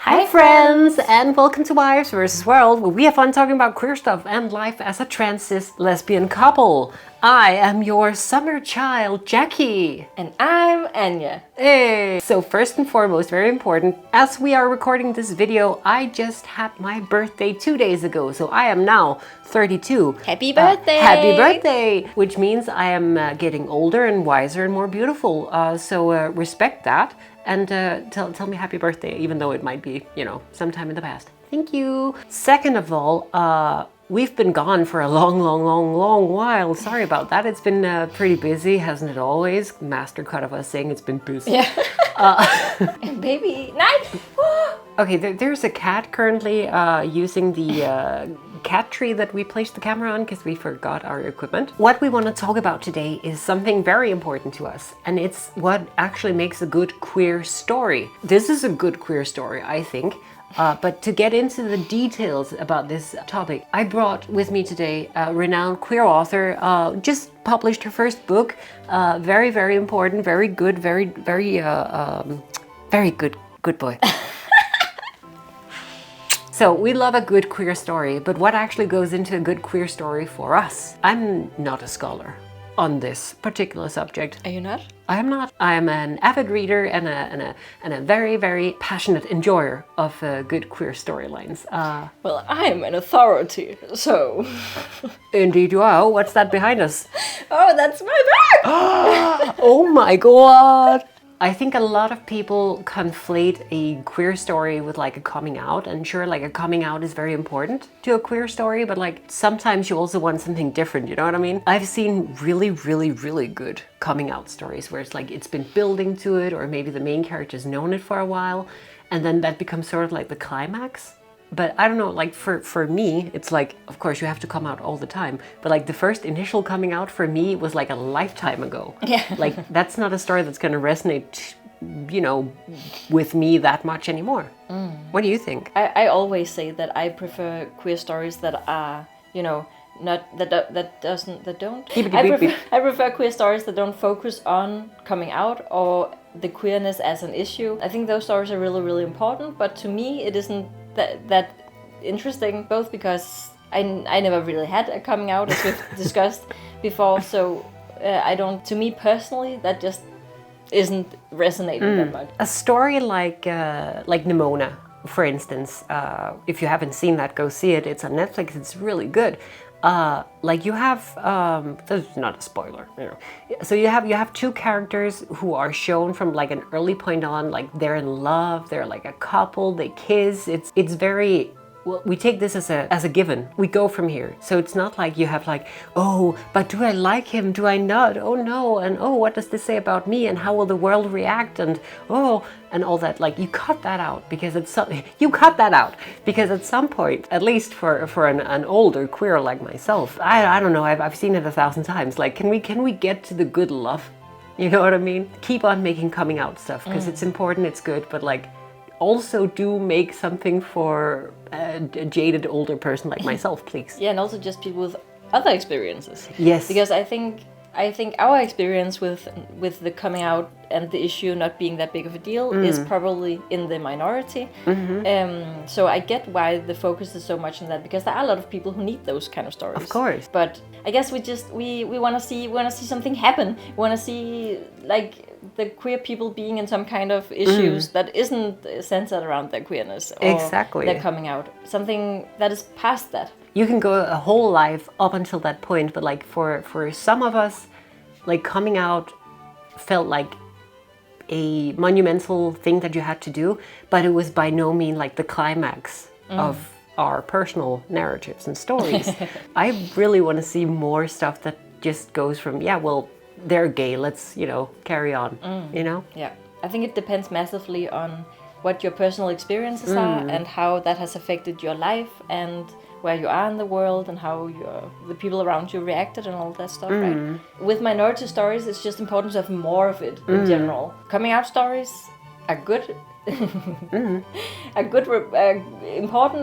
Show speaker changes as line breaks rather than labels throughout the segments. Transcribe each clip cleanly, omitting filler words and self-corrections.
Hi friends, and welcome to Wives vs. World, where we have fun talking about queer stuff and life as a trans cis lesbian couple. I am your summer child, Jackie.
And I'm Anya.
Hey! So first and foremost, very important, as we are recording this video, I just had my birthday 2 days ago, so I am now 32.
Happy birthday!
Happy birthday! Which means I am getting older and wiser and more beautiful, so respect that. And tell me happy birthday, even though it might be, sometime in the past. Thank you. Second of all, we've been gone for a long while. Sorry about that. It's been pretty busy, hasn't it always? Master cut of us saying it's been busy.
Yeah. Baby night.
Okay, there's a cat currently using the cat tree that we placed the camera on because we forgot our equipment. What we want to talk about today is something very important to us, and it's what actually makes a good queer story. This is a good queer story, I think. But to get into the details about this topic, I brought with me today a renowned queer author, just published her first book. Very important, very good, very good boy. So we love a good queer story, but what actually goes into a good queer story for us? I'm not a scholar on this particular subject.
Are you not?
I am not. I am an avid reader and a very passionate enjoyer of good queer storylines.
Well, I'm an authority, so...
Indeed you are. What's that behind us?
Oh, that's my bag!
Oh my god! I think a lot of people conflate a queer story with like a coming out, and sure, like a coming out is very important to a queer story, but like sometimes you also want something different, you know what I mean? I've seen really good coming out stories where it's like it's been building to it, or maybe the main character's known it for a while, and then that becomes sort of like the climax. But I don't know, like for me, it's like, of course you have to come out all the time, but like the first initial coming out for me was like a lifetime ago.
Yeah.
Like that's not a story that's going to resonate, with me that much anymore. What do you think?
I always say that I prefer queer stories that are, not that don't. I prefer queer stories that don't focus on coming out or the queerness as an issue. I think those stories are really important, but to me it isn't that interesting, both because I never really had a coming out, as we've discussed before, so to me personally, that just isn't resonating that much.
A story like Nimona, for instance, if you haven't seen that, go see it. It's on Netflix, it's really good. Like you have, this is not a spoiler, So you have two characters who are shown from like an early point on, like they're in love, they're like a couple, they kiss. It's very, well, we take this as a given. We go from here. So it's not like you have like, oh, but do I like him? Do I not? Oh no. And oh, what does this say about me? And how will the world react? And oh, and all that. Like you cut that out because at some point, at least for an older queer like myself, I don't know. I've seen it 1,000 times. Like, can we get to the good love? You know what I mean? Keep on making coming out stuff because it's important. It's good, but like, also do make something for a jaded older person like myself, please.
Yeah, and also just people with other experiences.
Yes.
Because I think our experience with the coming out and the issue not being that big of a deal is probably in the minority. So I get why the focus is so much on that, because there are a lot of people who need those kind of stories.
Of course.
But I guess we want to see something happen. We want to see like the queer people being in some kind of issues that isn't centered around their queerness or
exactly.
their coming out. Something that is past that.
You can go a whole life up until that point, but like for some of us, like coming out felt like a monumental thing that you had to do, but it was by no means like the climax of our personal narratives and stories. I really want to see more stuff that just goes from, yeah, well, they're gay, let's, carry on,
Yeah, I think it depends massively on what your personal experiences are and how that has affected your life and where you are in the world and how the people around you reacted and all that stuff, right? With minority stories, it's just important to have more of it in general. Coming out stories are good, important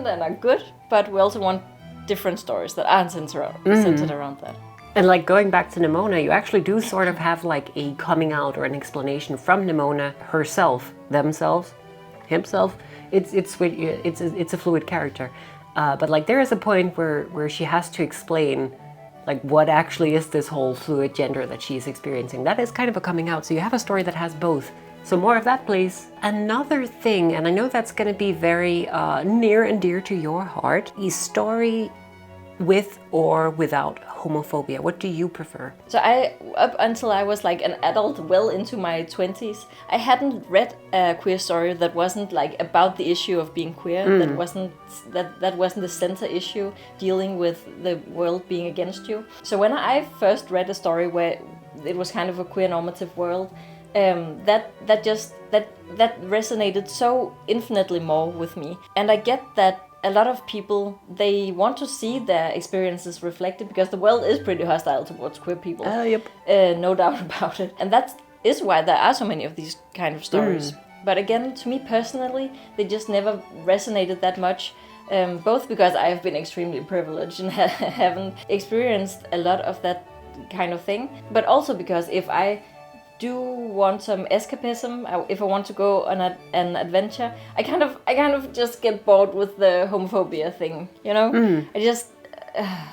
and are good, but we also want different stories that aren't centered around that.
And like going back to Nimona, you actually do sort of have like a coming out or an explanation from Nimona herself, themselves, himself, it's a fluid character, but like there is a point where she has to explain like what actually is this whole fluid gender that she's experiencing. That is kind of a coming out. So you have a story that has both. So more of that, please. Another thing, and I know that's going to be very near and dear to your heart, is story with or without homophobia. What do you prefer?
So up until I was like an adult, well into my 20s, I hadn't read a queer story that wasn't like about the issue of being queer. That wasn't the center issue, dealing with the world being against you. So when I first read a story where it was kind of a queer normative world, that resonated so infinitely more with me. And I get that a lot of people, they want to see their experiences reflected because the world is pretty hostile towards queer people.
Yep.
No doubt about it. And that is why there are so many of these kind of stories. But again, to me personally, they just never resonated that much. Both because I have been extremely privileged and haven't experienced a lot of that kind of thing. But also because if I do want some escapism, if I want to go on an adventure, I kind of just get bored with the homophobia thing, you know? I just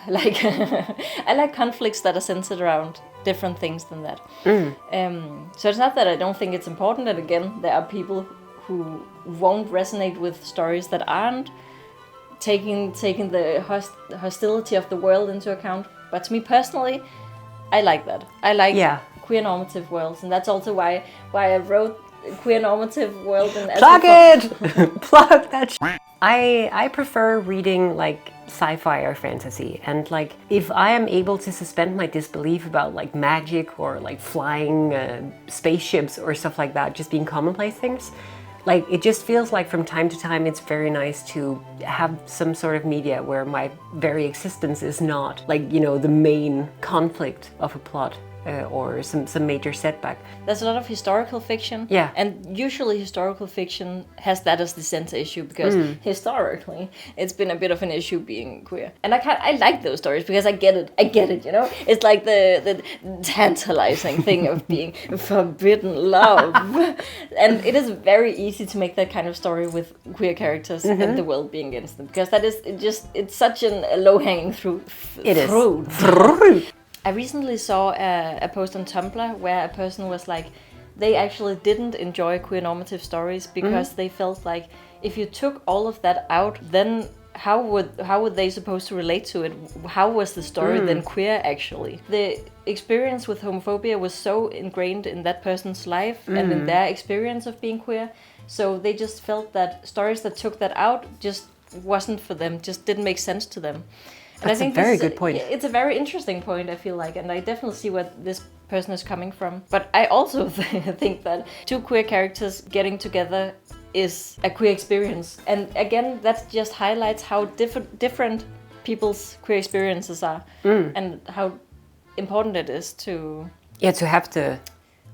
like I like conflicts that are centered around different things than that. So it's not that I don't think it's important, and again, there are people who won't resonate with stories that aren't taking the hostility of the world into account. But to me personally, I like that. I like queer normative worlds, and that's also why I wrote queer normative world. And
plug it, plug that. I prefer reading like sci-fi or fantasy, and like if I am able to suspend my disbelief about like magic or like flying spaceships or stuff like that, just being commonplace things. Like, it just feels like from time to time it's very nice to have some sort of media where my very existence is not, like, you know, the main conflict of a plot or some major setback.
There's a lot of historical fiction.
Yeah.
And usually historical fiction has that as the center issue because historically it's been a bit of an issue being queer. And I like those stories because I get it, you know? It's like the tantalizing thing of being forbidden love. And it is very easy to make that kind of story with queer characters and the world being against them, because that is it's such a low-hanging fruit.
It is.
I recently saw a post on Tumblr where a person was like, they actually didn't enjoy queer normative stories because they felt like if you took all of that out, then how would they supposed to relate to it? How was the story then queer actually? The experience with homophobia was so ingrained in that person's life and in their experience of being queer, so they just felt that stories that took that out just wasn't for them, just didn't make sense to them. And
That's a very good point.
It's a very interesting point, I feel like, and I definitely see where this person is coming from. But I also think that two queer characters getting together is a queer experience. And again, that just highlights how different people's queer experiences are and how important it is to
have the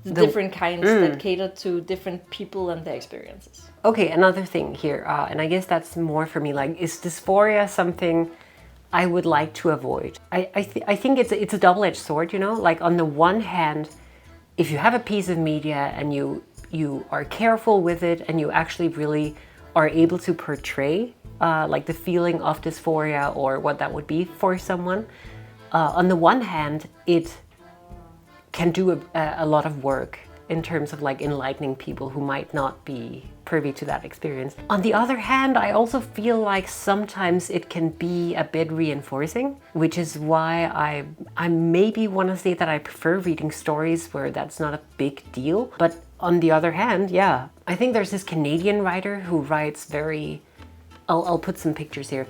different kinds that cater to different people and their experiences.
Okay, another thing here, and I guess that's more for me, like, is dysphoria something I would like to avoid? I think it's a double-edged sword, you know? Like, on the one hand, if you have a piece of media and you are careful with it and you actually really are able to portray like the feeling of dysphoria or what that would be for someone, on the one hand, it can do a lot of work in terms of like enlightening people who might not be privy to that experience. On the other hand, I also feel like sometimes it can be a bit reinforcing, which is why I maybe want to say that I prefer reading stories where that's not a big deal. But on the other hand, yeah, I think there's this Canadian writer who writes very, I'll put some pictures here,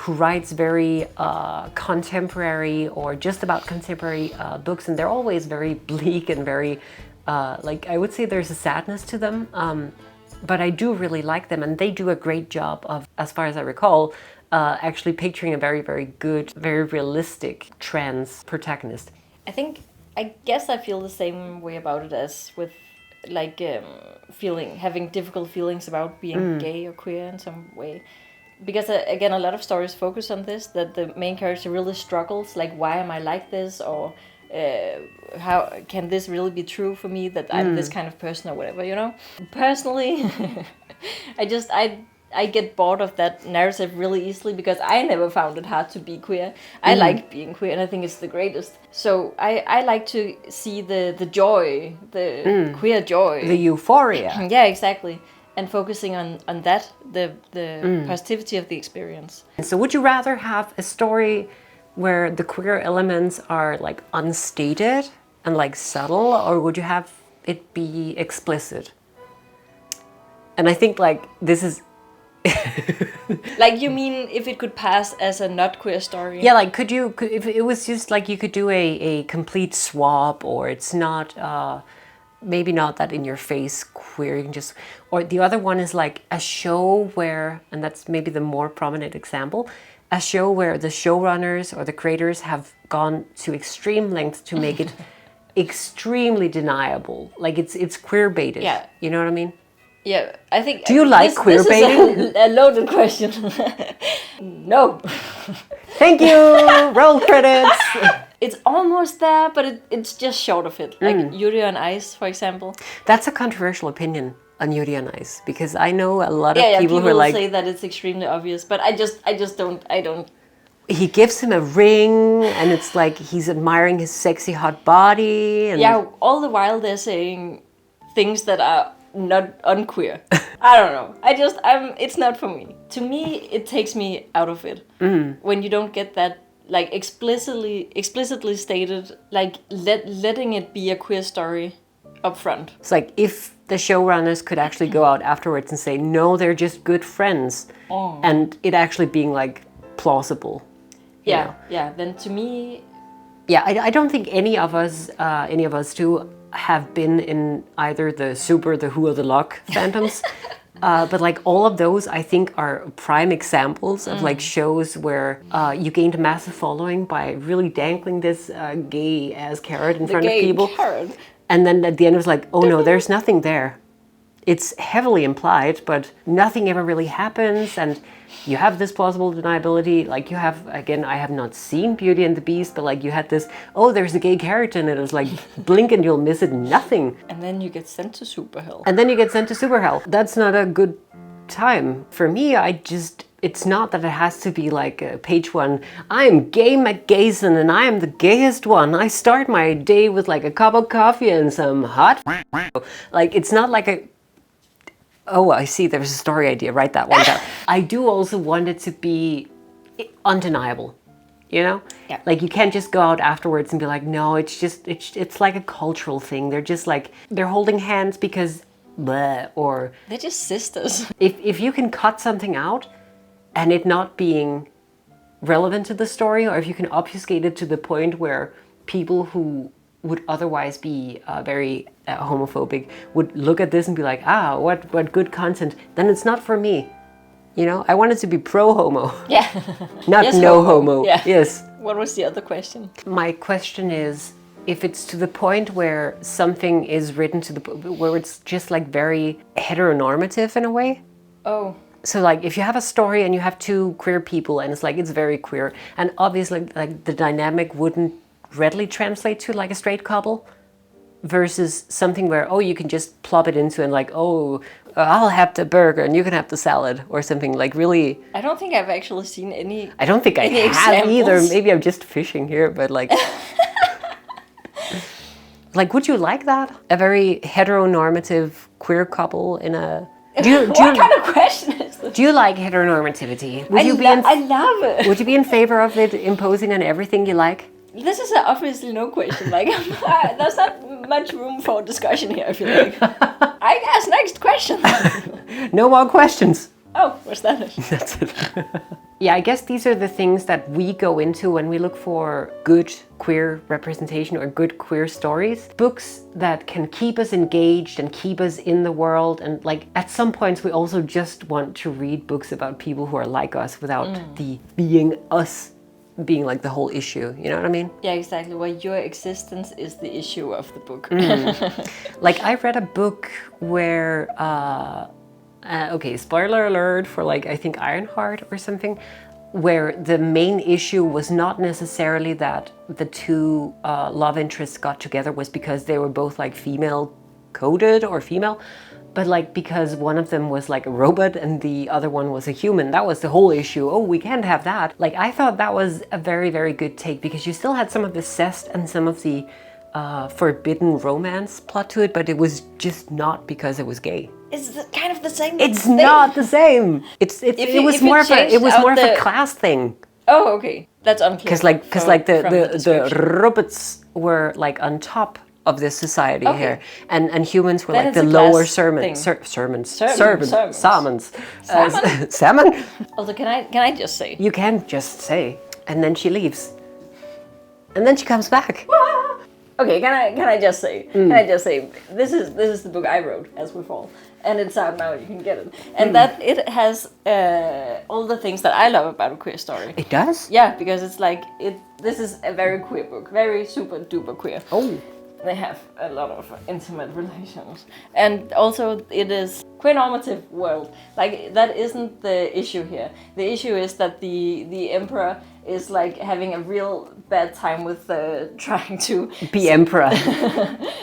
who writes very contemporary or just about contemporary books, and they're always very bleak and very, like, I would say there's a sadness to them. But I do really like them, and they do a great job of, as far as I recall, actually picturing a very, very good, very realistic trans protagonist.
I guess I feel the same way about it as with like having difficult feelings about being gay or queer in some way. Because again, a lot of stories focus on this, that the main character really struggles, like, why am I like this? Or how can this really be true for me, that I'm this kind of person or whatever, you know? Personally, I get bored of that narrative really easily because I never found it hard to be queer. I like being queer and I think it's the greatest. So I like to see the joy, the queer joy.
The euphoria.
Yeah, exactly. And focusing on that, the positivity of the experience.
So would you rather have a story where the queer elements are like unstated and like subtle, or would you have it be explicit? And I think like this is
Like, you mean if it could pass as a not queer story?
Yeah, like if it was just like you could do a complete swap, or it's not maybe not that in your face queer, you can just, or the other one is like a show where, and that's maybe the more prominent example, a show where the showrunners or the creators have gone to extreme lengths to make it extremely deniable. Like it's queer baited.
Yeah.
You know what I mean?
Yeah, I think.
Do you like queer baiting?
This is a loaded question. No.
Thank you. Roll credits.
It's almost there, but it's just short of it. Like Yuri on Ice, for example.
That's a controversial opinion on Yuri on Ice, because I know a lot of people who are like,
say that it's extremely obvious, but I just don't.
He gives him a ring, and it's like he's admiring his sexy hot body. And
yeah, all the while they're saying things that are not unqueer. I don't know. It's not for me. To me, it takes me out of it when you don't get that. Like explicitly stated, like letting it be a queer story up front.
It's like if the showrunners could actually go out afterwards and say, no, they're just good friends. And it actually being like plausible.
Yeah, then to me...
Yeah, I don't think any of us two have been in either the Super, the Who or the Lock fandoms. But like all of those, I think, are prime examples of like shows where you gained a massive following by really dangling this gay ass carrot in front of people.
Carrot.
And then at the end it was like, oh no, there's nothing there. It's heavily implied, but nothing ever really happens. And you have this plausible deniability. Like you have, again, I have not seen Beauty and the Beast, but like you had this, oh, there's a gay character and it was like, blink and you'll miss it, nothing.
And then you get sent to super hell.
That's not a good time. For me, it's not that it has to be like page one, I'm gay McGayson and I am the gayest one. I start my day with like a cup of coffee and some hot. Like it's not like a, oh, I see, there's a story idea, write that one down. I do also want it to be undeniable, you know?
Yeah.
Like you can't just go out afterwards and be like, no, it's like a cultural thing. They're just like, they're holding hands because bleh, or...
They're just sisters.
If you can cut something out and it not being relevant to the story, or if you can obfuscate it to the point where people who would otherwise be very homophobic would look at this and be like, ah, what good content, then it's not for me. You know, I want it to be pro-homo.
Yeah.
Not
yes,
no homo.
Yeah.
Yes.
What was the other question?
My question is, if it's to the point where something is written to where it's just like very heteronormative in a way.
Oh.
So like if you have a story and you have two queer people and it's like, it's very queer, and obviously like the dynamic wouldn't readily translate to like a straight couple, versus something where, oh, you can just plop it into and like, oh, I'll have the burger and you can have the salad, or something like really.
I don't think I've actually seen any.
I don't think I have
examples.
Either. Maybe I'm just fishing here, but like. Like, would you like that? A very heteronormative queer couple in a.
What kind of question is this?
Do you like heteronormativity?
I love it.
Would you be in favor of it imposing on everything you like?
This is obviously no question. Like, there's not much room for discussion here, I feel like. I guess next question.
No more questions.
Oh, what's that?
That's it. Yeah, I guess these are the things that we go into when we look for good queer representation or good queer stories. Books that can keep us engaged and keep us in the world. And like at some points we also just want to read books about people who are like us without the being us being like the whole issue. You know what I mean?
Yeah, exactly. Where your existence is the issue of the book.
Like I read a book where... okay, spoiler alert for like, I think Ironheart or something, where the main issue was not necessarily that the two love interests got together was because they were both like female coded or female, But like, because one of them was like a robot and the other one was a human, that was the whole issue. Oh, we can't have that. Like, I thought that was a very, very good take, because you still had some of the zest and some of the forbidden romance plot to it, but it was just not because it was gay.
It's kind of the same.
It's not the same. It was more of a class thing.
Oh, okay, that's unclear.
Because like the robots were like on top of this society here, and humans were like the lower salmon.
Also, can I just say?
You can just say, and then she leaves, and then she comes back.
Okay, can I just say? Can I just say this is the book I wrote, As We Fall, and it's out now. You can get it, and that it has all the things that I love about a queer story.
It does.
Yeah, because it's like this is a very queer book, very super duper queer.
Oh.
They have a lot of intimate relations, and also it is queer normative world. Like, that isn't the issue here. The issue is that the emperor is like having a real bad time with trying to
be emperor,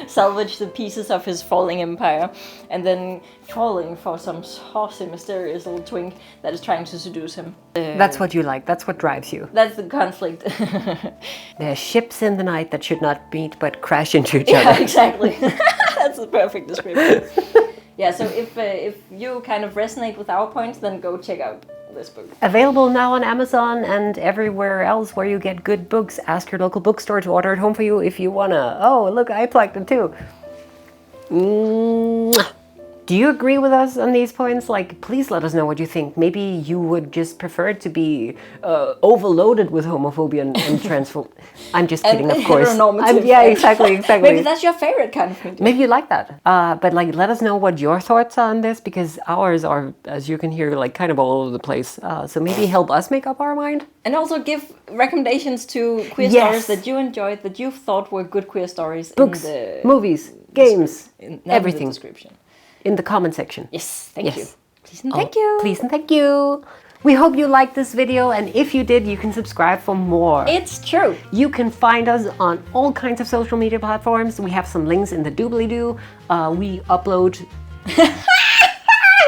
salvage the pieces of his falling empire, and then falling for some saucy, mysterious little twink that is trying to seduce him.
That's what you like. That's what drives you.
That's the conflict.
There are ships in the night that should not meet but crash into each other.
Yeah, exactly. That's the perfect description. Yeah, so if you kind of resonate with our points, then go check out this book.
Available now on Amazon and everywhere else where you get good books. Ask your local bookstore to order it home for you if you wanna. Oh, look, I plugged it too. Mwah. Do you agree with us on these points? Like, please let us know what you think. Maybe you would just prefer to be overloaded with homophobia and transphobia. I'm just kidding, of course. Yeah, exactly.
Maybe that's your favorite kind of media.
Maybe you like that. But like, let us know what your thoughts are on this, because ours are, as you can hear, like kind of all over the place. So maybe help us make up our mind.
And also give recommendations to queer stories that you enjoyed, that you thought were good queer stories.
Books,
in the
movies, games, everything.
In the description.
In the comment section.
Yes, thank you. Please and thank you.
Please and thank you. We hope you liked this video, and if you did, you can subscribe for more.
It's true.
You can find us on all kinds of social media platforms. We have some links in the doobly-doo. We upload...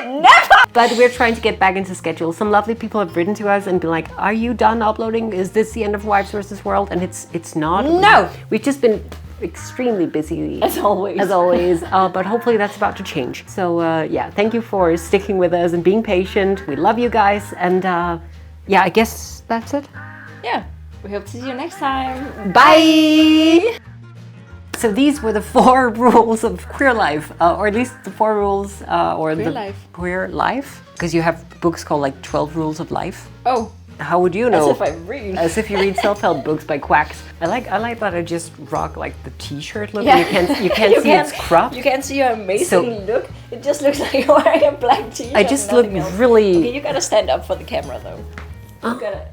Never!
But we're trying to get back into schedule. Some lovely people have written to us and been like, are you done uploading? Is this the end of Wives vs. World? And it's not.
No!
We've just been extremely busy.
As always.
But hopefully that's about to change. So yeah, thank you for sticking with us and being patient. We love you guys. And yeah, I guess that's it.
Yeah, we hope to see you next time.
Bye! So these were the 4 rules of queer life, or at least the 4 rules, or
queer
the
life.
Queer life, because you have books called like 12 Rules of Life.
Oh,
how would you know?
As if I read.
As if you read self-help books by quacks. I like that I just rock like the T-shirt look.
Yeah.
You can't see its crop.
You can't see your amazing look. It just looks like you're wearing a black T-shirt.
I just look really.
Okay, you gotta stand up for the camera though. You gotta.